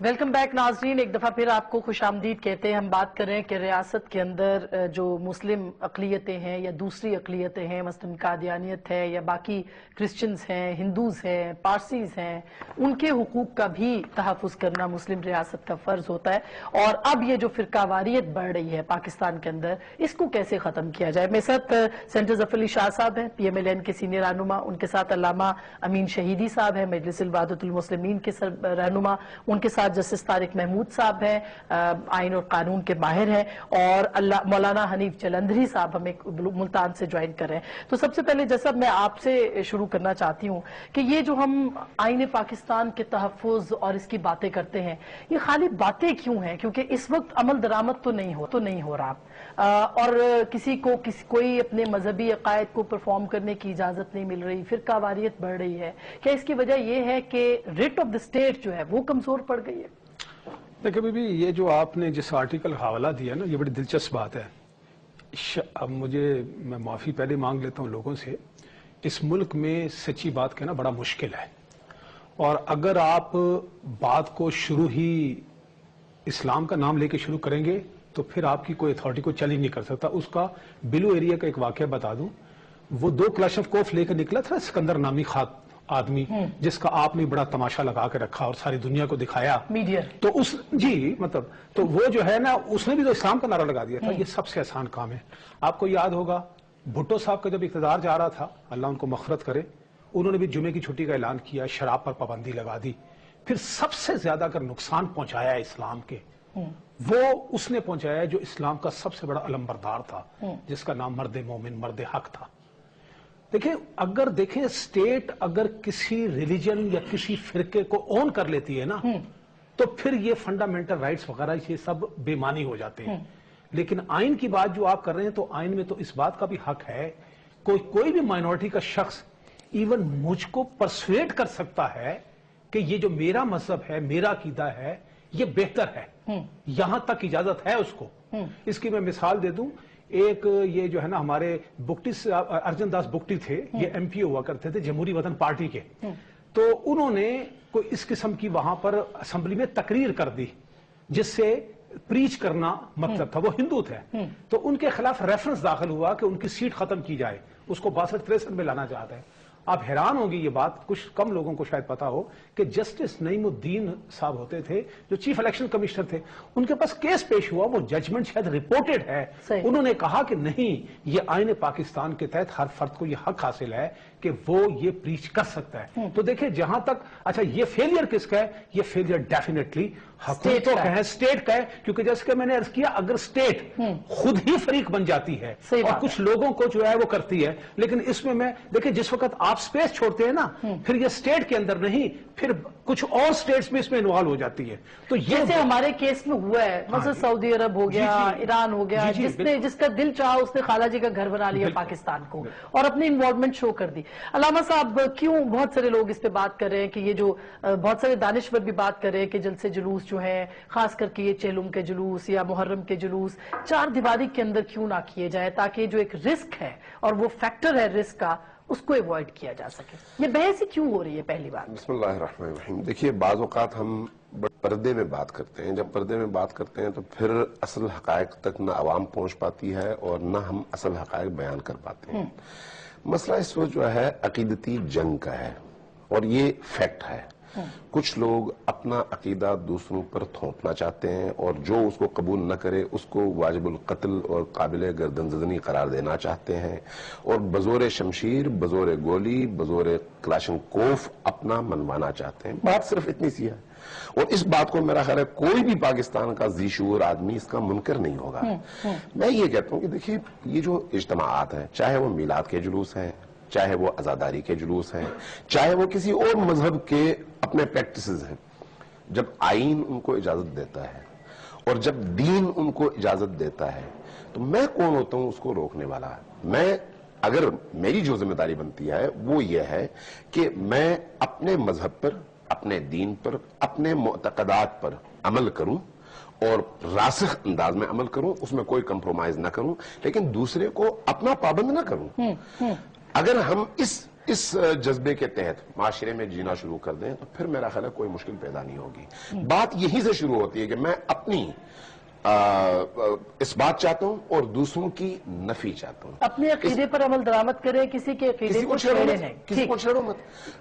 Welcome back ناظرین، ایک دفعہ پھر آپ کو خوش آمدید کہتے ہیں۔ ہم بات کر رہے ہیں کہ ریاست کے اندر جو مسلم اقلیتیں ہیں یا دوسری اقلیتیں ہیں، مثلاً قادیانیت ہے یا باقی کرسچنز ہیں، ہندوز ہیں، پارسیز ہیں، ان کے حقوق کا بھی تحفظ کرنا مسلم ریاست کا فرض ہوتا ہے۔ اور اب یہ جو فرقہ واریت بڑھ رہی ہے پاکستان کے اندر، اس کو کیسے ختم کیا جائے؟ میرے ساتھ سینٹر ظفر علی شاہ صاحب ہیں، پی ایم ایل این کے سینئر رہنما، ان کے ساتھ علامہ امین شہیدی صاحب ہیں، مجلس الوحدت المسلمین کے رہنما، ان کے ساتھ جسٹس طارق محمود صاحب ہیں، آئین اور قانون کے ماہر ہیں، اور مولانا حنیف جلندھری صاحب ہمیں ملتان سے جوائن کر رہے ہیں۔ تو سب سے پہلے جیسا میں آپ سے شروع کرنا چاہتی ہوں کہ یہ جو ہم آئین پاکستان کے تحفظ اور اس کی باتیں کرتے ہیں، یہ خالی باتیں کیوں ہیں؟ کیونکہ اس وقت عمل درآمد تو نہیں ہو رہا، اور کسی کو کوئی اپنے مذہبی عقائد کو پرفارم کرنے کی اجازت نہیں مل رہی، فرقہ واریت بڑھ رہی ہے۔ کیا اس کی وجہ یہ ہے کہ ریٹ آف دا اسٹیٹ جو ہے وہ کمزور پڑ گئی ہے؟ دیکھیں بی بی، یہ جو آپ نے جس آرٹیکل کا حوالہ دیا نا، یہ بڑی دلچسپ بات ہے۔ اب میں معافی پہلے مانگ لیتا ہوں لوگوں سے، اس ملک میں سچی بات کہنا بڑا مشکل ہے، اور اگر آپ بات کو شروع ہی اسلام کا نام لے کے شروع کریں گے تو پھر آپ کی کوئی اتھارٹی کو چیلنج نہیں کر سکتا۔ اس کا بلو ایریا کا ایک واقعہ بتا دوں، وہ 2 کلاشنکوف لے کر نکلا تھا سکندر نامی آدمی، جس کا آپ نے بڑا تماشا لگا کے رکھا اور ساری دنیا کو دکھایا میڈیا، تو تو وہ جو ہے نا، اس نے بھی تو اسلام کا نعرہ لگا دیا تھا۔ یہ سب سے آسان کام ہے۔ آپ کو یاد ہوگا بھٹو صاحب کا جب اقتدار جا رہا تھا، اللہ ان کو مغفرت کرے، انہوں نے بھی جمعے کی چھٹی کا اعلان کیا، شراب پر پابندی لگا دی۔ پھر سب سے زیادہ اگر نقصان پہنچایا ہے اسلام کے، وہ اس نے پہنچایا جو اسلام کا سب سے بڑا علمبردار تھا، جس کا نام مرد مومن، مرد حق تھا۔ دیکھیں اسٹیٹ اگر کسی ریلیجن یا کسی فرقے کو اون کر لیتی ہے نا، تو پھر یہ فنڈامنٹل رائٹس وغیرہ یہ سب بے معنی ہو جاتے ہیں۔ لیکن آئین کی بات جو آپ کر رہے ہیں، تو آئین میں تو اس بات کا بھی حق ہے، کوئی بھی مائنورٹی کا شخص ایون مجھ کو پرسویٹ کر سکتا ہے کہ یہ جو میرا مذہب ہے، میرا عقیدہ ہے، یہ بہتر ہے، یہاں تک اجازت ہے اس کو۔ اس کی میں مثال دے دوں، ایک یہ جو ہے نا ہمارے بگٹی سے ارجن داس بگٹی تھے، یہ ایم پی ہوا کرتے تھے جمہوری وطن پارٹی کے، تو انہوں نے کوئی اس قسم کی وہاں پر اسمبلی میں تقریر کر دی جس سے پریچ کرنا مطلب تھا، وہ ہندو تھے، تو ان کے خلاف ریفرنس داخل ہوا کہ ان کی سیٹ ختم کی جائے، اس کو 62-63 میں لانا چاہتا ہے۔ آپ حیران ہوں گی، یہ بات کچھ کم لوگوں کو شاید پتا ہو کہ جسٹس نعیم الدین صاحب ہوتے تھے جو چیف الیکشن کمشنر تھے، ان کے پاس کیس پیش ہوا، وہ ججمنٹ شاید رپورٹڈ ہے، انہوں نے کہا کہ نہیں، یہ آئین پاکستان کے تحت ہر فرد کو یہ حق حاصل ہے کہ وہ یہ پریچ کر سکتا ہے۔ تو دیکھیں جہاں تک اچھا یہ فیلئر کس کا ہے، یہ فیلئر ڈیفینیٹلی حکومتوں کا ہے، اسٹیٹ کا ہے، کیونکہ جیسے کہ میں نے عرض کیا، اگر اسٹیٹ خود ہی فریق بن جاتی ہے اور کچھ لوگوں کو جو ہے وہ کرتی ہے، لیکن اس میں دیکھیں جس وقت آپ سپیس چھوڑتے ہیں نا، پھر یہ اسٹیٹ کے اندر نہیں، پھر کچھ اور سٹیٹس میں اس میں انوالو ہو جاتی ہے۔ تو یہ جیسے ہمارے کیس میں ہوا ہے، مثلا سعودی عرب ہو گیا، ایران ہو گیا، جس کا دل چاہا اس نے خالہ جی کا گھر بنا لیا پاکستان کو اور اپنی انوالومنٹ شو کر دی۔ علامہ صاحب، کیوں بہت سارے لوگ اس پہ بات کر رہے ہیں کہ یہ جو بہت سارے دانشور بھی بات کر رہے ہیں کہ جلسے جلوس جو ہیں، خاص کر کے یہ چہلم کے جلوس یا محرم کے جلوس 4 دیواری کے اندر کیوں نہ کیے جائے، تاکہ جو ایک رسک ہے اور وہ فیکٹر ہے رسک کا، اس کو ایوائڈ کیا جا سکے۔ یہ بحث ہی کیوں ہو رہی ہے؟ پہلی بات بسم اللہ الرحمن الرحیم۔ دیکھیے بعض اوقات ہم پردے میں بات کرتے ہیں، جب پردے میں بات کرتے ہیں تو پھر اصل حقائق تک نہ عوام پہنچ پاتی ہے اور نہ ہم اصل حقائق بیان کر پاتے ہیں۔ مسئلہ اس وقت جو ہے عقیدتی جنگ کا ہے، اور یہ فیکٹ ہے۔ کچھ لوگ اپنا عقیدہ دوسروں پر تھوپنا چاہتے ہیں، اور جو اس کو قبول نہ کرے اس کو واجب القتل اور قابل گردن زدنی قرار دینا چاہتے ہیں، اور بزور شمشیر، بزور گولی، بزور کلاشنکوف اپنا منوانا چاہتے ہیں۔ بات صرف اتنی سی ہے، اور اس بات کو میرا خیال ہے کوئی بھی پاکستان کا ذی شعور آدمی اس کا منکر نہیں ہوگا۔ میں یہ کہتا ہوں کہ دیکھیے یہ جو اجتماعات ہیں، چاہے وہ میلاد کے جلوس ہیں، چاہے وہ عزاداری کے جلوس ہیں، چاہے وہ کسی اور مذہب کے اپنے پریکٹسز ہیں، جب آئین ان کو اجازت دیتا ہے اور جب دین ان کو اجازت دیتا ہے، تو میں کون ہوتا ہوں اس کو روکنے والا؟ اگر میری جو ذمہ داری بنتی ہے وہ یہ ہے کہ میں اپنے مذہب پر، اپنے دین پر، اپنے معتقدات پر عمل کروں اور راسخ انداز میں عمل کروں، اس میں کوئی کمپرومائز نہ کروں، لیکن دوسرے کو اپنا پابند نہ کروں۔ اگر ہم اس جذبے کے تحت معاشرے میں جینا شروع کر دیں تو پھر میرا خیال ہے کوئی مشکل پیدا نہیں ہوگی. بات یہیں سے شروع ہوتی ہے کہ میں اپنی اس بات چاہتا ہوں اور دوسروں کی نفی چاہتا ہوں. اپنے عقیدے پر عمل درآمد کرے, کسی کے عقیدے کو چھیڑے نہیں. کسی کو چھیڑو مت.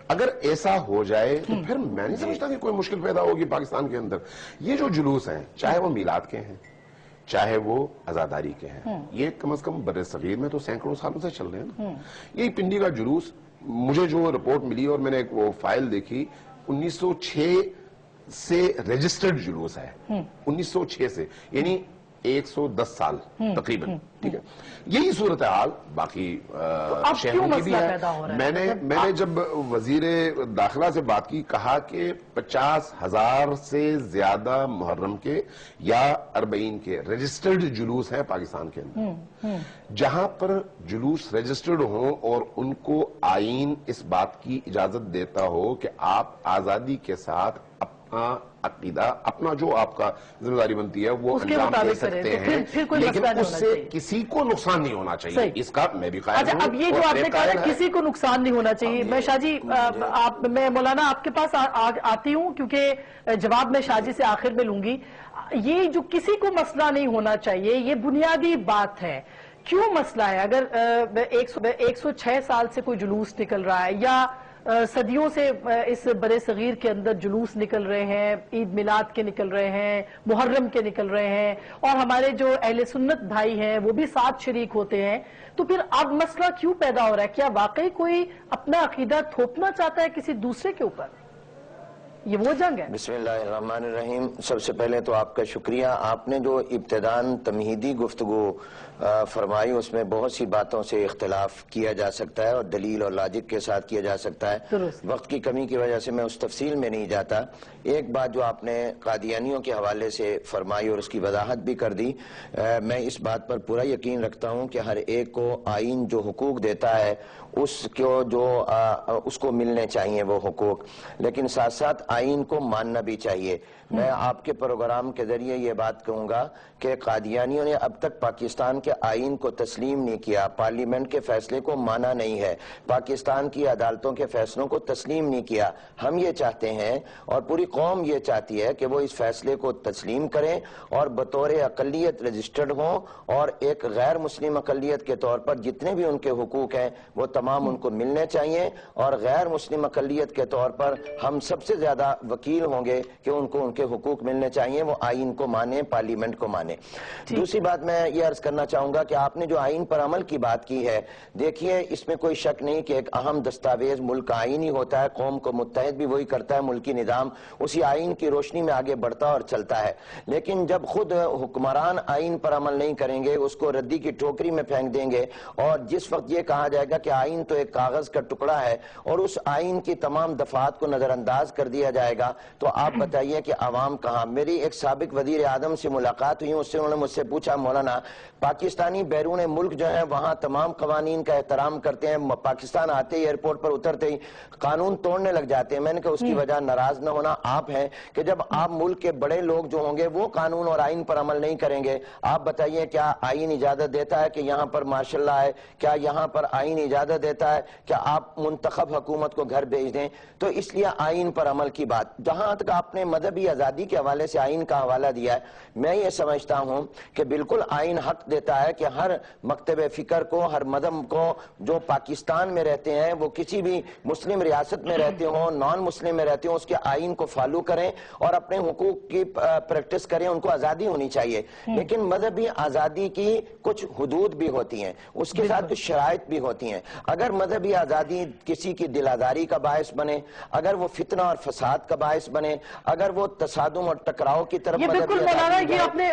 اگر ایسا ہو جائے تو پھر میں نہیں سمجھتا کہ کوئی مشکل پیدا ہوگی پاکستان کے اندر. یہ جو جلوس ہیں, چاہے وہ میلاد کے ہیں, چاہے وہ عزاداری کے ہیں, یہ کم از کم بر صغیر میں تو سینکڑوں سالوں سے چل رہے ہیں نا. یہی پنڈی کا جلوس, مجھے جو رپورٹ ملی اور میں نے ایک وہ فائل دیکھی, 1906 سے رجسٹرڈ جلوس ہے. 1906 سے, یعنی 110 سال تقریباً. ٹھیک ہے, یہی صورتحال باقی شہروں کی بھی ہے. میں نے جب وزیر داخلہ سے بات کی, کہا کہ 50,000 سے زیادہ محرم کے یا 40 کے رجسٹرڈ جلوس ہیں پاکستان کے اندر. جہاں پر جلوس رجسٹرڈ ہوں اور ان کو آئین اس بات کی اجازت دیتا ہو کہ آپ آزادی کے ساتھ اپنا عقیدہ, اپنا جو آپ کا ذمہ داری بنتی ہے وہ انجام دے سکتے ہیں, لیکن اس سے کسی کو نقصان نہیں ہونا چاہیے. اس کا میں بھی قائل ہوں. اب یہ جو آپ نے کہا نا کسی کو نقصان نہیں ہونا چاہیے, میں شاہ جی میں مولانا آپ کے پاس آتی ہوں کیونکہ جواب میں شاہ جی سے آخر میں لوں گی. یہ جو کسی کو مسئلہ نہیں ہونا چاہیے, یہ بنیادی بات ہے. کیوں مسئلہ ہے؟ اگر 106 سال سے کوئی جلوس نکل رہا ہے, یا صدیوں سے اس برے صغیر کے اندر جلوس نکل رہے ہیں, عید میلاد کے نکل رہے ہیں, محرم کے نکل رہے ہیں, اور ہمارے جو اہل سنت بھائی ہیں وہ بھی ساتھ شریک ہوتے ہیں, تو پھر اب مسئلہ کیوں پیدا ہو رہا ہے؟ کیا واقعی کوئی اپنا عقیدہ تھوپنا چاہتا ہے کسی دوسرے کے اوپر؟ یہ وہ جنگ ہے. بسم اللہ الرحمن الرحیم. سب سے پہلے تو آپ کا شکریہ. آپ نے جو ابتداً تمہیدی گفتگو فرمائی, اس میں بہت سی باتوں سے اختلاف کیا جا سکتا ہے اور دلیل اور لاجک کے ساتھ کیا جا سکتا ہے. وقت کی کمی کی وجہ سے میں اس تفصیل میں نہیں جاتا. ایک بات جو آپ نے قادیانیوں کے حوالے سے فرمائی اور اس کی وضاحت بھی کر دی, میں اس بات پر پورا یقین رکھتا ہوں کہ ہر ایک کو آئین جو حقوق دیتا ہے اس کو ملنے چاہیے وہ حقوق, لیکن ساتھ ساتھ آئین کو ماننا بھی چاہیے. میں آپ کے پروگرام کے ذریعے یہ بات کہوں گا کہ قادیانیوں نے اب تک پاکستان کے آئین کو تسلیم نہیں کیا, پارلیمنٹ کے فیصلے کو مانا نہیں ہے, پاکستان کی عدالتوں کے فیصلوں کو تسلیم نہیں کیا. ہم یہ چاہتے ہیں اور پوری قوم یہ چاہتی ہے کہ وہ اس فیصلے کو تسلیم کریں اور بطور اقلیت رجسٹرڈ ہوں, اور ایک غیر مسلم اقلیت کے طور پر جتنے بھی ان کے حقوق ہیں وہ تمام ان کو ملنے چاہیے, اور غیر مسلم اقلیت کے طور پر ہم سب سے زیادہ وکیل ہوں گے کہ ان کو ان کے حقوق ملنے چاہیے, وہ آئین کو مانیں, پارلیمنٹ کو مانیں. دوسری بات میں یہ عرض کرنا چاہوں گا کہ آپ نے جو آئین پر عمل کی بات کی ہے, دیکھیے اس میں کوئی شک نہیں کہ ایک اہم دستاویز ملک کا آئین ہی ہوتا ہے. قوم کو متحد بھی وہی کرتا ہے, ملکی نظام اسی آئین کی روشنی میں آگے بڑھتا اور چلتا ہے. لیکن جب خود حکمران آئین پر عمل نہیں کریں گے, اس کو ردی کی ٹوکری میں پھینک دیں گے, اور جس وقت یہ کہا جائے گا کہ آئین تو ایک کاغذ کا ٹکڑا ہے اور اس آئین کی تمام دفعات کو نظر انداز کر دیا جائے گا, تو آپ بتائیے کہ عوام کہاں. میری ایک سابق وزیر اعظم سے ملاقات ہوئی, اس سے انہوں نے مجھ سے پوچھا, مولانا پاکستانی بیرون ملک جو ہیں وہاں تمام قوانین کا احترام کرتے ہیں, پاکستان آتے ہی ایئرپورٹ پر اترتے ہی قانون توڑنے لگ جاتے ہیں. میں نے کہا اس کی وجہ ناراض نہ ہونا آپ ہیں کہ جب آپ ملک کے بڑے لوگ جو ہوں گے وہ قانون اور آئین پر عمل نہیں کریں گے. آپ بتائیے کیا آئین اجازت دیتا ہے کہ یہاں پر مارشل لا ہے؟ کیا یہاں پر آئین اجازت دیتا ہے کہ آپ منتخب حکومت کو گھر بھیج دیں؟ تو اس لیے آئین پر عمل کی بات. جہاں تک آپ نے مذہبی آزادی کے حوالے سے آئین کا حوالہ دیا ہے, میں یہ سمجھتا ہوں کہ بالکل آئین حق دیتا ہے کہ ہر مکتب فکر کو, ہر مذہب کو جو پاکستان میں رہتے ہیں, وہ کسی بھی مسلم ریاست میں رہتے ہوں, نان مسلم میں رہتے ہوں, اس کے آئین کو فالو کریں اور اپنے حقوق کی پریکٹس کریں. ان کو آزادی ہونی چاہیے, لیکن مذہبی آزادی کی کچھ حدود بھی ہوتی ہیں, اس کے ساتھ کچھ شرائط بھی ہوتی ہیں. اگر مذہبی آزادی کسی کی دل آزاری کا باعث بنے, اگر وہ فتنہ اور فساد کا باعث بنے, اگر وہ تصادم اور ٹکراؤ کی طرف بالکل مولانا, یہ آپ نے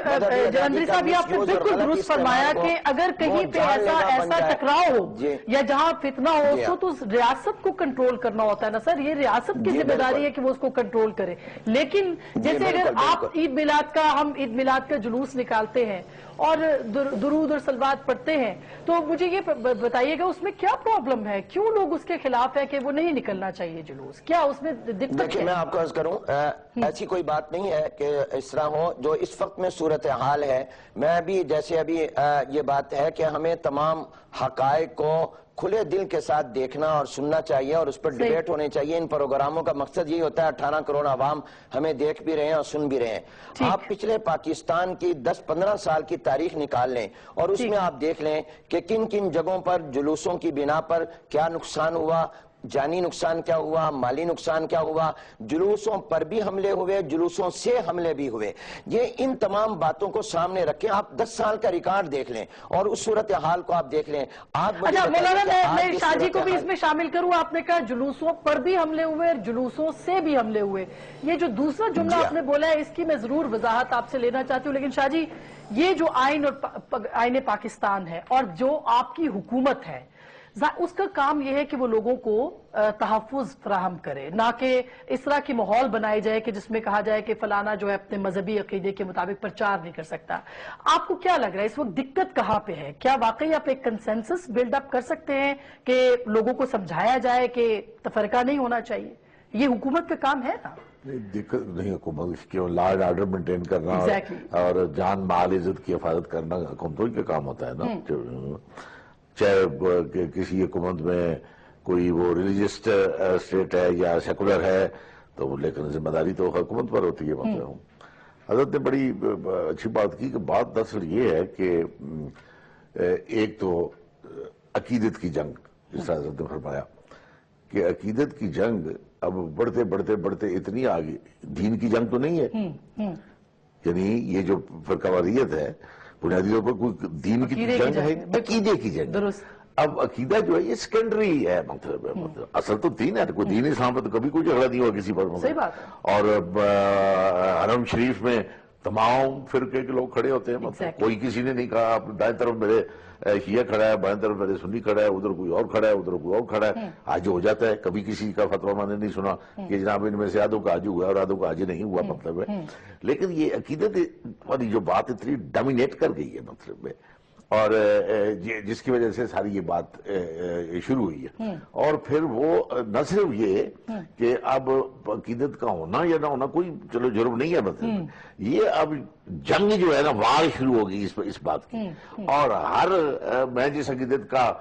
جلندری صاحب آپ نے بالکل درست فرمایا کہ اگر کہیں پہ ایسا ٹکراؤ ہو یا جہاں فتنہ ہو, اس کو تو ریاست کو کنٹرول کرنا ہوتا ہے نا سر. یہ ریاست کی ذمہ داری ہے کہ وہ اس کو کنٹرول کرے. لیکن جیسے اگر آپ ہم عید میلاد کا جلوس نکالتے ہیں اور درود اور صلوات پڑھتے ہیں, تو مجھے یہ بتائیے گا اس میں کیا پرابلم ہے؟ کیوں لوگ اس کے خلاف ہے کہ وہ نہیں نکلنا چاہیے جلوس؟ کیا اس میں دقت ہے؟ دیکھیں میں آپ کو عرض کروں, ایسی کوئی بات نہیں ہے کہ اس طرح ہو. جو اس وقت میں صورتحال ہے, میں بھی جیسے ابھی یہ بات ہے کہ ہمیں تمام حقائق کو کھلے دل کے ساتھ دیکھنا اور سننا چاہیے اور اس پر ڈیبیٹ ہونے چاہیے. ان پروگراموں کا مقصد یہی ہوتا ہے 18 کروڑ عوام ہمیں دیکھ بھی رہے ہیں اور سن بھی رہے ہیں. آپ پچھلے پاکستان کی 10-15 سال کی تاریخ نکال لیں اور اس میں آپ دیکھ لیں کہ کن کن جگہوں پر جلوسوں کی بنا پر کیا نقصان ہوا, جانی نقصان کیا ہوا, مالی نقصان کیا ہوا, جلوسوں پر بھی حملے ہوئے, جلوسوں سے حملے بھی ہوئے. یہ ان تمام باتوں کو سامنے رکھیں, آپ 10 سال کا ریکارڈ دیکھ لیں اور اس صورتحال کو آپ دیکھ لیں. اچھا مولانا, میں شاہ جی کو بھی اس میں شامل کروں. آپ نے کہا جلوسوں پر بھی حملے ہوئے, جلوسوں سے بھی حملے ہوئے. یہ جو دوسرا جملہ آپ نے بولا ہے اس کی میں ضرور وضاحت آپ سے لینا چاہتی ہوں. لیکن شاہ جی, یہ جو آئین پاکستان ہے اور جو آپ کی حکومت ہے, اس کا کام یہ ہے کہ وہ لوگوں کو تحفظ فراہم کرے, نہ کہ اس طرح کی ماحول بنائی جائے کہ جس میں کہا جائے کہ فلانا جو ہے اپنے مذہبی عقیدے کے مطابق پرچار نہیں کر سکتا. آپ کو کیا لگ رہا ہے اس وقت دقت کہاں پہ ہے؟ کیا واقعی آپ ایک کنسنسس بلڈ اپ کر سکتے ہیں کہ لوگوں کو سمجھایا جائے کہ تفرقہ نہیں ہونا چاہیے؟ یہ حکومت کا کام ہے نا. دقت نہیں حکومت کی, لا اینڈ آرڈر مینٹین کرنا اور جان مال عزت کی حفاظت کرنا حکومتوں کا کام ہوتا ہے نا. چاہے کسی حکومت میں کوئی وہ ریلیجس اسٹیٹ ہے یا سیکولر ہے تو لیکن ذمہ داری تو حکومت پر ہوتی ہے. مطلب حضرت نے بڑی اچھی بات کی کہ بات دراصل یہ ہے کہ ایک تو عقیدت کی جنگ, جس طرح حضرت نے فرمایا کہ عقیدت کی جنگ اب بڑھتے بڑھتے بڑھتے اتنی آگے, دین کی جنگ تو نہیں ہے, یعنی یہ جو فرقہ واریت ہے بنیادی طور پر کوئی دین کی جنگ ہے, عقیدے کی جنگ. اب عقیدہ جو ہے یہ سیکنڈری ہے, مطلب اصل تو دین ہے. کوئی دین اسلام پر تو کبھی کوئی جھگڑا نہیں ہوا کسی پر. اور حرم شریف میں تمام فرقے کے لوگ کھڑے ہوتے ہیں, مطلب کوئی کسی نے نہیں کہا آپ دائیں طرف میرے شیعہ کھڑا ہے, بائیں طرف میرے سنی کھڑا ہے, ادھر کوئی اور کھڑا ہے, ادھر کوئی اور کھڑا ہے. آج ہو جاتا ہے, کبھی کسی کا فتویٰ میں نے نہیں سنا کہ جناب ان میں سے آدھوں کا آج ہوا اور آدھوں کا آج نہیں ہوا, مطلب ہے. لیکن یہ عقیدت والی جو بات اتنی ڈومینیٹ کر گئی ہے مطلب میں, اور جس کی وجہ سے ساری یہ بات شروع ہوئی ہے. اور پھر وہ نہ صرف یہ کہ اب عقیدت کا ہونا یا نہ ہونا کوئی چلو جرم نہیں ہے, مطلب یہ اب جنگ جو ہے نا وار شروع ہوگی اس بات کی. اور میں جس عقیدت کا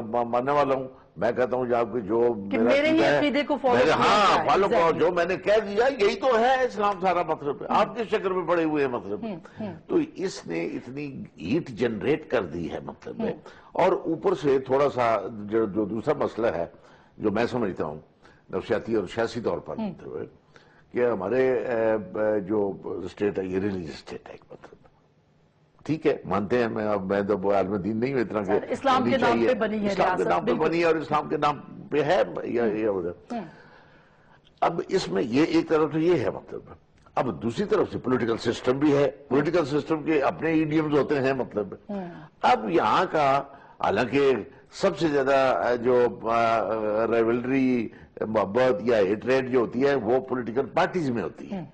ماننے والا ہوں, میں کہتا ہوں آپ جو میرے ہی عقیدے کو فالو کرو, جو میں نے کہہ دیا یہی تو ہے اسلام سارا, مطلب آپ کس چکر میں پڑے ہوئے ہیں, مطلب تو اس نے اتنی ہیٹ جنریٹ کر دی ہے, مطلب اور اوپر سے تھوڑا سا جو دوسرا مسئلہ ہے جو میں سمجھتا ہوں نفسیاتی اور سیاسی طور پر, کہ ہمارے جو اسٹیٹ ہے یہ ریلیجس اسٹیٹ ہے, مطلب ٹھیک ہے مانتے ہیں, میں تو عالم دین نہیں ہوں اتنا کہ اسلام کے نام پہ بنی ہے, اسلام کے نام پہ بنی ہے اور اسلام کے نام پہ ہے. اب اس میں یہ ایک طرف تو یہ ہے, مطلب اب دوسری طرف سے پولیٹیکل سسٹم بھی ہے, پولیٹیکل سسٹم کے اپنے ایڈیمز ہوتے ہیں, مطلب اب یہاں کا حالانکہ سب سے زیادہ جو رائیولری محبت یا ہیٹریٹ جو ہوتی ہے وہ پولیٹیکل پارٹیز میں ہوتی ہے,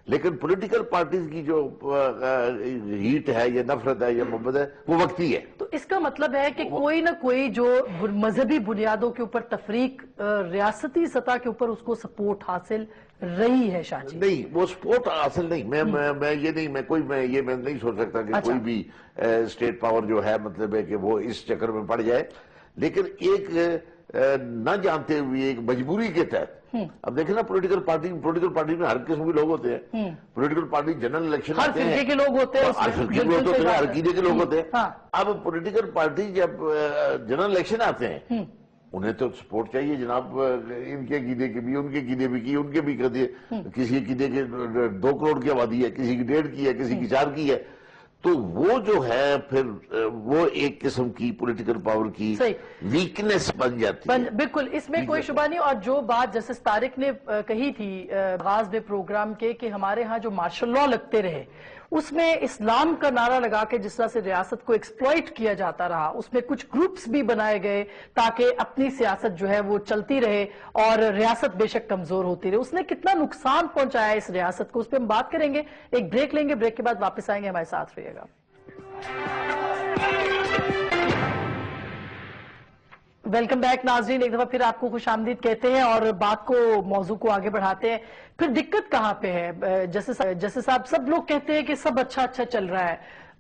لیکن پولیٹیکل پارٹیز کی جو ہیٹ ہے یا نفرت ہے یا محبت ہے وہ وقتی ہے. تو اس کا مطلب ہے کہ کوئی نہ کوئی جو مذہبی بنیادوں کے اوپر تفریق ریاستی سطح کے اوپر اس کو سپورٹ حاصل رہی ہے. شاہ جی نہیں, وہ سپورٹ حاصل نہیں, میں یہ نہیں, میں نہیں سوچ سکتا کہ کوئی بھی اسٹیٹ پاور جو ہے مطلب ہے کہ وہ اس چکر میں پڑ جائے, لیکن ایک نہ جانتے ہوئے ایک مجبوری کے تحت. اب دیکھیں نا پولیٹیکل پارٹی میں ہر قسم کے لوگ ہوتے ہیں, پولیٹیکل پارٹی جنرل الیکشن آتے ہیں, ہر فرقے کے لوگ ہوتے ہیں, ہر عقیدے کے لوگ ہوتے ہیں. اب پولیٹیکل پارٹی جب جنرل الیکشن آتے ہیں انہیں تو سپورٹ چاہیے جناب, ان کے عقیدے کے بھی, ان کے عقیدے بھی کی, ان کے بھی قدے, کسی عقیدے کے 2 کروڑ کی آبادی ہے, کسی کی 1.5 کی ہے, کسی کی 4 کی ہے, تو وہ جو ہے پھر وہ ایک قسم کی پولیٹیکل پاور کی ویکنس بن جاتی ہے. بالکل, اس میں کوئی شبہ نہیں. اور جو بات جسٹس طارق نے کہی تھی آغاز میں پروگرام کے کہ ہمارے ہاں جو مارشل لا لگتے رہے, اس میں اسلام کا نعرہ لگا کے جس طرح سے ریاست کو ایکسپلائٹ کیا جاتا رہا, اس میں کچھ گروپس بھی بنائے گئے تاکہ اپنی سیاست جو ہے وہ چلتی رہے اور ریاست بے شک کمزور ہوتی رہے. اس نے کتنا نقصان پہنچایا اس ریاست کو, اس پہ ہم بات کریں گے. ایک بریک لیں گے, بریک کے بعد واپس آئیں گے, ہمارے ساتھ رہیے گا. ویلکم بیک ناظرین, ایک دفعہ پھر آپ کو خوش آمدید کہتے ہیں اور بات کو, موضوع کو آگے بڑھاتے ہیں. پھر دقت کہاں پہ ہے؟ جیسے صاحب سب لوگ کہتے ہیں کہ سب اچھا چل رہا ہے,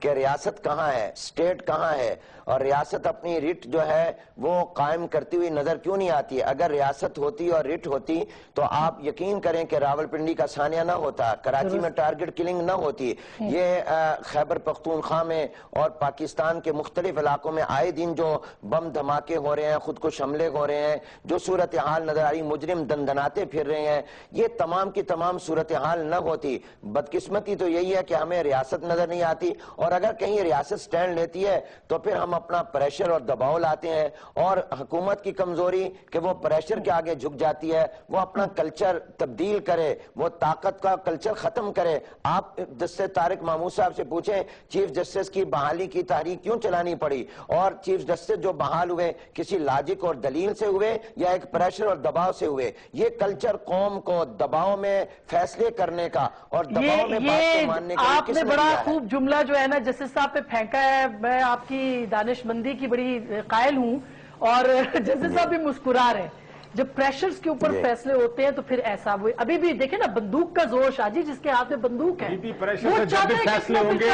کہ ریاست کہاں ہے، اسٹیٹ کہاں ہے، اور ریاست اپنی رٹ جو ہے وہ قائم کرتی ہوئی نظر کیوں نہیں آتی؟ اگر ریاست ہوتی اور رٹ ہوتی تو آپ یقین کریں کہ راولپنڈی کا سانحہ نہ ہوتا، کراچی میں ٹارگٹ کلنگ نہ ہوتی، یہ خیبر پختونخوا میں اور پاکستان کے مختلف علاقوں میں آئے دن جو بم دھماکے ہو رہے ہیں، خودکش حملے ہو رہے ہیں، جو صورتحال نظر آ رہی، مجرم دندناتے پھر رہے ہیں، یہ تمام کی تمام صورتحال نہ ہوتی۔ بدقسمتی تو یہی ہے کہ ہمیں ریاست نظر نہیں آتی، اور اگر کہیں ریاست سٹینڈ لیتی ہے تو پھر ہم اپنا پریشر اور دباؤ لاتے ہیں، اور حکومت کی کمزوری کہ وہ پریشر کے آگے جھک جاتی ہے، وہ اپنا کلچر تبدیل کرے، وہ طاقت کا کلچر ختم کرے۔ آپ جسٹس طارق محمود صاحب سے پوچھیں چیف جسٹس کی بحالی کی تحریک کیوں چلانی پڑی، اور چیف جسٹس جو بحال ہوئے کسی لاجک اور دلیل سے ہوئے یا ایک پریشر اور دباؤ سے ہوئے؟ یہ کلچر قوم کو دباؤ میں فیصلے کرنے کا اور دباؤ میں بات کو ماننے کا آپ نے بڑا خوب جملہ جو ہے نا جسٹس صاحب پہ پھینکا ہے، میں آپ کی دانش مندی کی بڑی قائل ہوں، اور جسٹس صاحب بھی مسکرا رہے ہیں۔ جب پریشرز کے اوپر فیصلے ہوتے ہیں تو پھر ایسا ہوئے، ابھی بھی دیکھیں نا بندوق کا زور، شاہ جی جس کے ہاتھ میں بندوق ہے، پریشر سے جب بھی فیصلے ہوں گے،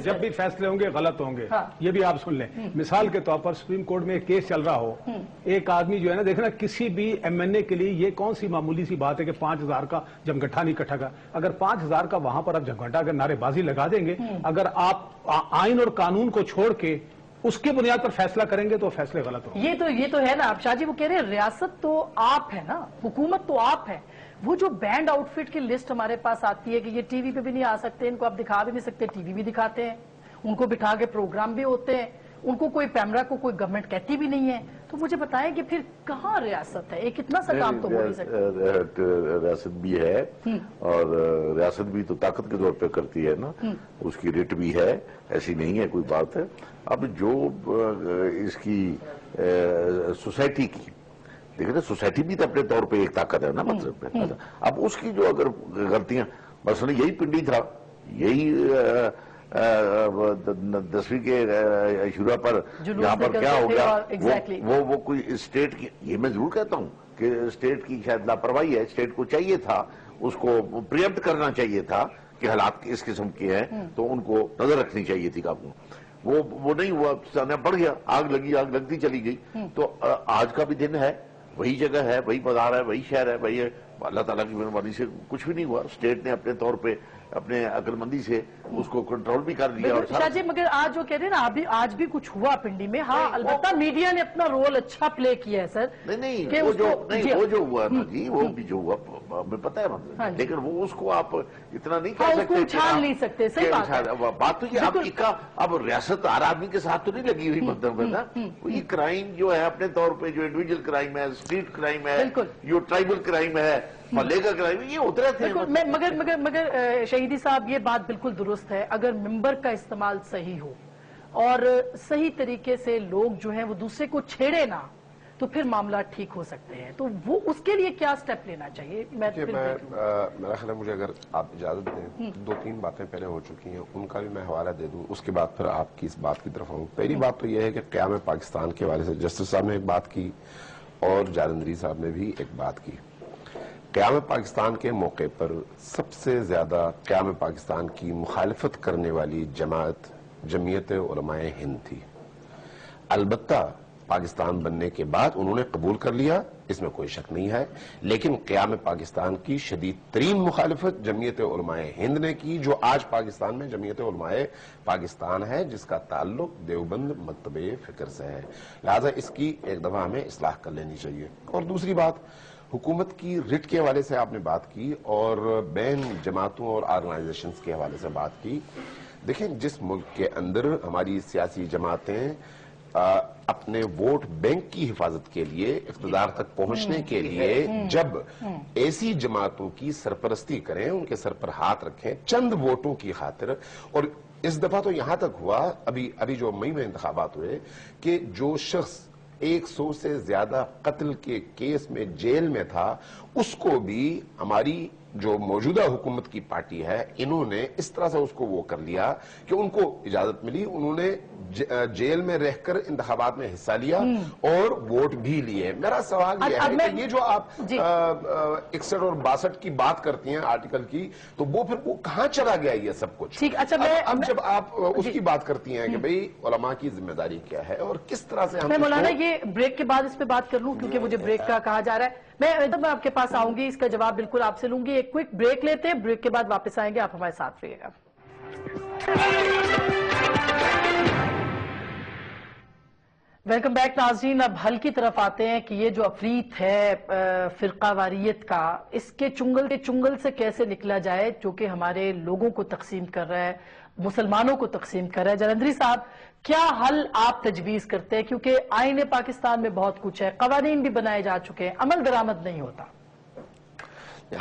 جب بھی فیصلے ہوں گے غلط ہوں گے۔ یہ بھی آپ سن لیں، مثال کے طور پر سپریم کورٹ میں ایک کیس چل رہا ہو، ایک آدمی جو ہے نا دیکھنا کسی بھی ایم این اے کے لیے یہ کون سی معمولی سی بات ہے کہ 5,000 کا جمگھٹا نہیں کٹھا گا، اگر 5,000 کا وہاں پر آپ جمگھٹا کر نعرے بازی لگا دیں گے، اگر آپ آئین اور قانون کو چھوڑ کے اس کے بنیاد پر فیصلہ کریں گے تو فیصلے غلط ہوں گے۔ یہ تو ہے نا، اب شاہ جی وہ کہہ رہے ہیں ریاست تو آپ ہے نا، حکومت تو آپ ہے، وہ جو بینڈ آؤٹ فٹ کی لسٹ ہمارے پاس آتی ہے کہ یہ ٹی وی پہ بھی نہیں آ سکتے، ان کو آپ دکھا بھی نہیں سکتے، ٹی وی بھی دکھاتے ہیں، ان کو بٹھا کے پروگرام بھی ہوتے ہیں، ان کو کوئی پیمرا کو کوئی گورنمنٹ کہتی بھی نہیں ہے، تو مجھے بتائیں کہ پھر کہاں ریاست ہے؟ ایک اتنا سا کام تو ہو نہیں سکتا۔ ریاست بھی ہے، اور ریاست بھی تو طاقت کے طور پہ کرتی ہے نا، اس کی ریٹ بھی ہے، ایسی نہیں ہے کوئی بات ہے۔ اب جو اس کی سوسائٹی کی دیکھیں نا، سوسائٹی بھی تو اپنے طور پہ ایک طاقت ہے نا، مطلب اب اس کی جو اگر غلطیاں، مثلا یہی پنڈی تھا، یہی 10ویں کے عاشورہ پر یہاں پر کیا ہو گیا، وہ کوئی اسٹیٹ کی، یہ میں ضرور کہتا ہوں کہ اسٹیٹ کی شاید لاپرواہی ہے، اسٹیٹ کو چاہیے تھا اس کو پریمپٹ کرنا چاہیے تھا کہ حالات اس قسم کے ہیں تو ان کو نظر رکھنی چاہیے تھی قابو، وہ نہیں ہوا، سانحہ بڑھ گیا، آگ لگی، آگ لگتی چلی گئی۔ تو آج کا بھی دن ہے، وہی جگہ ہے، وہی بازار ہے، وہی شہر ہے، وہی اللہ تعالیٰ کی مہربانی سے کچھ بھی نہیں ہوا، اسٹیٹ نے اپنے طور پہ اپنے عقل مندی سے اس کو کنٹرول بھی کر لیا۔ اور شاہ جی مگر آج جو کہہ رہے ہیں نا، آج بھی کچھ ہوا پنڈی میں، ہاں البتہ میڈیا نے اپنا رول اچھا پلے کیا ہے سر۔ نہیں وہ جو ہوا نا جی، وہ بھی جو ہوا ہمیں پتہ ہے مطلب، لیکن وہ اس کو آپ اتنا نہیں کہہ سکتے، چھان نہیں سکتے، صحیح بات تو یہ اب ریاست ہر آدمی کے ساتھ تو نہیں لگی ہوئی، مطلب ہے نا، یہ کرائم جو ہے اپنے طور پہ، جو انڈیویجل کرائم ہے، اسٹریٹ کرائم ہے، جو ٹرائبل کرائم ہے، محلے کا کرائم ہے، یہ ہوتے رہتے ہیں۔ مگر شہیدی صاحب یہ بات بالکل درست ہے، اگر ممبر کا استعمال صحیح ہو اور صحیح طریقے سے لوگ جو ہیں وہ دوسرے کو چھیڑے نہ، تو پھر معاملات ٹھیک ہو سکتے ہیں، تو وہ اس کے لیے کیا سٹیپ لینا چاہیے؟ میرا خیال ہے، مجھے اگر آپ اجازت دیں، 2-3 باتیں پہلے ہو چکی ہیں، ان کا بھی میں حوالہ دے دوں، اس کے بعد پھر آپ کی اس بات کی طرف آؤں۔ پہلی بات تو یہ ہے کہ قیام پاکستان کے حوالے سے جسٹس صاحب نے ایک بات کی اور جالندھری صاحب نے بھی ایک بات کی۔ قیام پاکستان کے موقع پر سب سے زیادہ قیام پاکستان کی مخالفت کرنے والی جماعت جمعیت علماء ہند تھی۔ البتہ پاکستان بننے کے بعد انہوں نے قبول کر لیا، اس میں کوئی شک نہیں ہے، لیکن قیام پاکستان کی شدید ترین مخالفت جمعیت علماء ہند نے کی، جو آج پاکستان میں جمعیت علماء پاکستان ہے، جس کا تعلق دیوبند مکتب فکر سے ہے، لہذا اس کی ایک دفعہ ہمیں اصلاح کر لینی چاہیے۔ اور دوسری بات، حکومت کی رٹ کے حوالے سے آپ نے بات کی اور بین جماعتوں اور آرگنائزیشنز کے حوالے سے بات کی۔ دیکھیں، جس ملک کے اندر ہماری سیاسی جماعتیں اپنے ووٹ بینک کی حفاظت کے لیے، اقتدار تک پہنچنے کے لیے جب ایسی جماعتوں کی سرپرستی کریں، ان کے سر پر ہاتھ رکھیں چند ووٹوں کی خاطر، اور اس دفعہ تو یہاں تک ہوا، ابھی جو مئی میں انتخابات ہوئے، کہ جو شخص 100 سے زیادہ قتل کے کیس میں جیل میں تھا، اس کو بھی ہماری جو موجودہ حکومت کی پارٹی ہے انہوں نے اس طرح سے اس کو وہ کر لیا کہ ان کو اجازت ملی, انہوں نے جیل میں رہ کر انتخابات میں حصہ لیا اور ووٹ بھی لیے. میرا سوال یہ ہے کہ یہ جو آپ 61 اور 62 کی بات کرتی ہیں آرٹیکل کی, تو وہ پھر وہ کہاں چلا گیا یہ سب کچھ؟ اب جب آپ اس کی بات کرتی ہیں کہ بھئی علماء کی ذمہ داری کیا ہے اور کس طرح سے میں مولانا یہ بریک کے بعد اس پہ بات کر لوں, کیونکہ مجھے بریک کا کہا جا رہا ہے. میں آپ کے پاس آؤں گی, اس کا جواب بالکل آپ سے لوں گی. ایک کوئک بریک لیتے ہیں, بریک کے بعد واپس آئیں گے, آپ ہمارے ساتھ رہیے گا. ویلکم بیک ناظرین. اب حل کی طرف آتے ہیں کہ یہ جو افریط ہے فرقہ واریت کا, اس کے چنگل سے کیسے نکلا جائے, جو کہ ہمارے لوگوں کو تقسیم کر رہا ہے, مسلمانوں کو تقسیم کر رہا ہے. جلندری صاحب, کیا حل آپ تجویز کرتے ہیں؟ کیونکہ آئین پاکستان میں بہت کچھ ہے, قوانین بھی بنائے جا چکے ہیں, عمل درآمد نہیں ہوتا.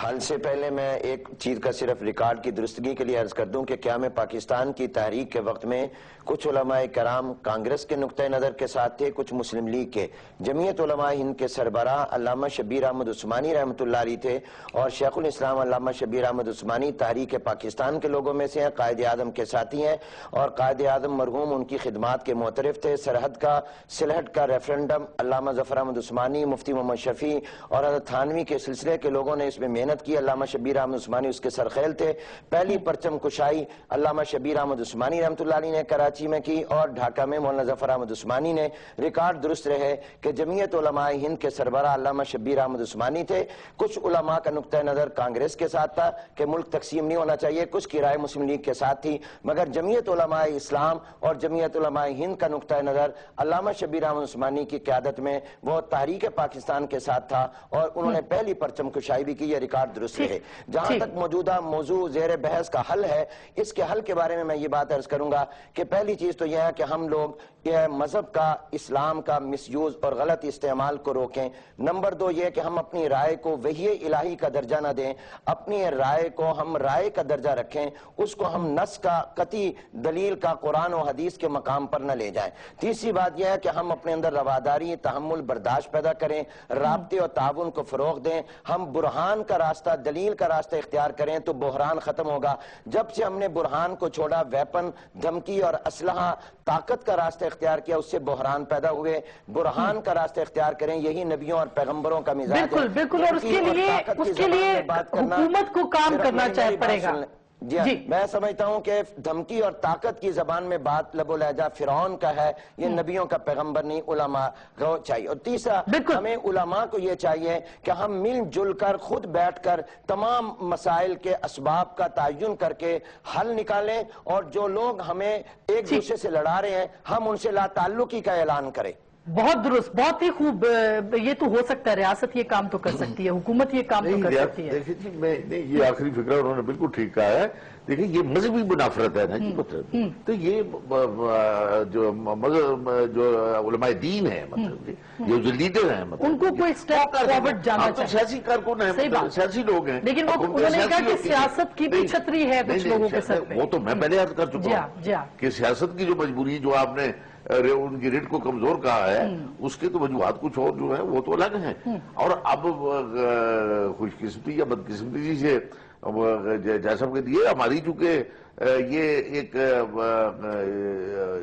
حل سے پہلے میں ایک چیز کا صرف ریکارڈ کی درستگی کے لیے عرض کر دوں کہ قیام پاکستان کی تحریک کے وقت میں کچھ علماء کرام کانگریس کے نقطہ نظر کے ساتھ تھے, کچھ مسلم لیگ کے. جمعیت علماء ہند کے سربراہ علامہ شبیر احمد عثمانی رحمۃ اللہ علیہ تھے, اور شیخ الاسلام علامہ شبیر احمد عثمانی تحریک پاکستان کے لوگوں میں سے ہیں, قائد اعظم کے ساتھی ہیں, اور قائد اعظم مرحوم ان کی خدمات کے معترف تھے. سرحد کا سلہٹ کا ریفرنڈم علامہ ظفر احمد عثمانی, مفتی محمد شفیع اور حضرت تھانوی کے سلسلے کے لوگوں نے اس میں محنت کی. علامہ شبیر احمد عثمانی اس کے سرخیل تھے. پہلی پرچم کشائی علامہ شبیر احمد عثمانی رحمۃ اللہ علیہ نے کراچی میں کی, اور ڈھاکہ میں مولانا ظفر احمد عثمانی نے. ریکارڈ درست رہے کہ جمعیت علماء ہند کے سربراہ علامہ شبیر احمد عثمانی تھے. کچھ علماء کا نقطہ نظر کانگریس کے ساتھ تھا کہ ملک تقسیم نہیں ہونا چاہیے, کچھ کی رائے مسلم لیگ کے ساتھ تھی, مگر جمعیت علماء اسلام اور جمعیت علماء ہند کا نقطہ نظر علامہ شبیر احمد عثمانی کی قیادت میں وہ تحریک پاکستان کے ساتھ تھا, اور انہوں نے پہلی پرچم کشائی بھی کی. یہ ریکارڈ درست رہے. جہاں تک موجودہ موضوع زیر بحث کا حل ہے, اس کے حل کے بارے میں یہ بات عرض کروں گا کہ پہلی چیز تو یہ ہے کہ ہم لوگ یہ مذہب کا, اسلام کا مس یوز اور غلط استعمال کو روکیں. نمبر 2 یہ کہ ہم اپنی رائے کو وحی الہی کا درجہ نہ دیں, اپنی رائے کو ہم رائے کا درجہ رکھیں, اس کو ہم نص کا, قطعی دلیل کا, قرآن و حدیث کے مقام پر نہ لے جائیں. تیسری بات یہ ہے کہ ہم اپنے اندر رواداری, تحمل, برداشت پیدا کریں, رابطے اور تعاون کو فروغ دیں. ہم برہان کا راستہ, دلیل کا راستہ اختیار کریں تو بحران ختم ہوگا. جب سے ہم نے برہان کو چھوڑا, ویپن, دھمکی اور اسلحہ, طاقت کا راستہ اختیار کیا, اس سے بحران پیدا ہوئے. برہان کا راستہ اختیار کریں, یہی نبیوں اور پیغمبروں کا مزاج ہے. بالکل, اور اس کے لیے حکومت کو کام کرنا پڑے گا. جی میں سمجھتا ہوں کہ دھمکی اور طاقت کی زبان میں بات لب و لہجہ فرعون کا ہے, یہ نبیوں کا پیغمبر نہیں, علماء کو چاہیے. اور تیسرا, ہمیں علماء کو یہ چاہیے کہ ہم مل جل کر خود بیٹھ کر تمام مسائل کے اسباب کا تعین کر کے حل نکالیں, اور جو لوگ ہمیں ایک دوسرے سے لڑا رہے ہیں ہم ان سے لا تعلقی کا اعلان کریں. بہت درست, بہت ہی خوب. یہ تو ہو سکتا ہے, ریاست یہ کام تو کر سکتی ہے, حکومت یہ کام تو کر سکتی ہے. دیکھیں جی, میں یہ آخری فکرہ انہوں نے بالکل ٹھیک کہا ہے. دیکھیں یہ مذہبی منافرت ہے نا جی, مطلب تو یہ جو مذہب, جو علماء دین ہے, مطلب جو لیڈر ہیں, مطلب ان کو کوئی سٹیپ فارورڈ جانا چاہیے. سیاسی کارکن ہیں, سیاسی لوگ ہیں, لیکن انہوں نے کہا کہ سیاست کی بھی چھتری ہے کچھ لوگوں کے سر پہ. وہ تو میں پہلے عرض کر چکا ہوں کہ سیاست کی جو مجبوری, جو آپ نے ان کی ریٹ کو کمزور کہا ہے, اس کے تو وجوہات کچھ اور جو ہیں وہ تو الگ ہیں. اور اب خوش قسمتی یا بدقسمتی سے جیسا کہ یہ ہماری چونکہ یہ ایک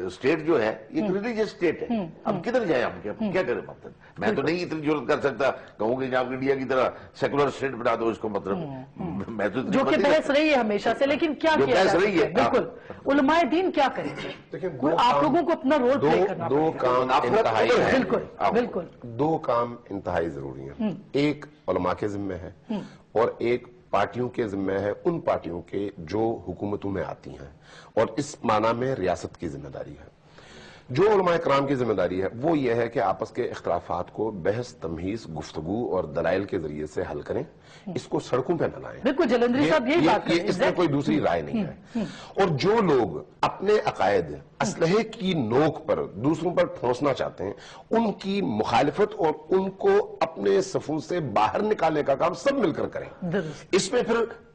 اسٹیٹ جو ہے ایک ریلیجیس اسٹیٹ ہے, اب کدھر جائے ہم, کیا کریں. مطلب میں تو نہیں اتنی ضرورت کر سکتا کہوں کہ آپ انڈیا کی طرح سیکولر اسٹیٹ بنا دو اس کو, مطلب میں تو جو کہ بحث رہی ہے ہمیشہ سے. لیکن کیا کیا جا سکتا ہے؟ بالکل, علماء دین کیا کریں گے؟ آپ لوگوں کو اپنا رول پلے کرنا پڑے گا. دو کام انتہائی ہیں, بالکل 2 کام انتہائی ضروری ہیں. ایک علماء کے ذمہ ہے, اور ایک پارٹیوں کے ذمہ ہے, ان پارٹیوں کے جو حکومتوں میں آتی ہیں, اور اس معنی میں ریاست کی ذمہ داری ہے. جو علماء کرام کی ذمہ داری ہے وہ یہ ہے کہ آپس کے اختلافات کو بحث, تمہیز, گفتگو اور دلائل کے ذریعے سے حل کریں, اس کو سڑکوں پہ نہ لائیں. بالکل جلندری صاحب یہی بات ہے, اس میں کوئی دوسری رائے نہیں ہے. اور جو لوگ اپنے عقائد اسلحے کی نوک پر دوسروں پر ٹھونسنا چاہتے ہیں, ان کی مخالفت اور ان کو اپنے صفوں سے باہر نکالنے کا کام سب مل کر کریں. اس میں پھر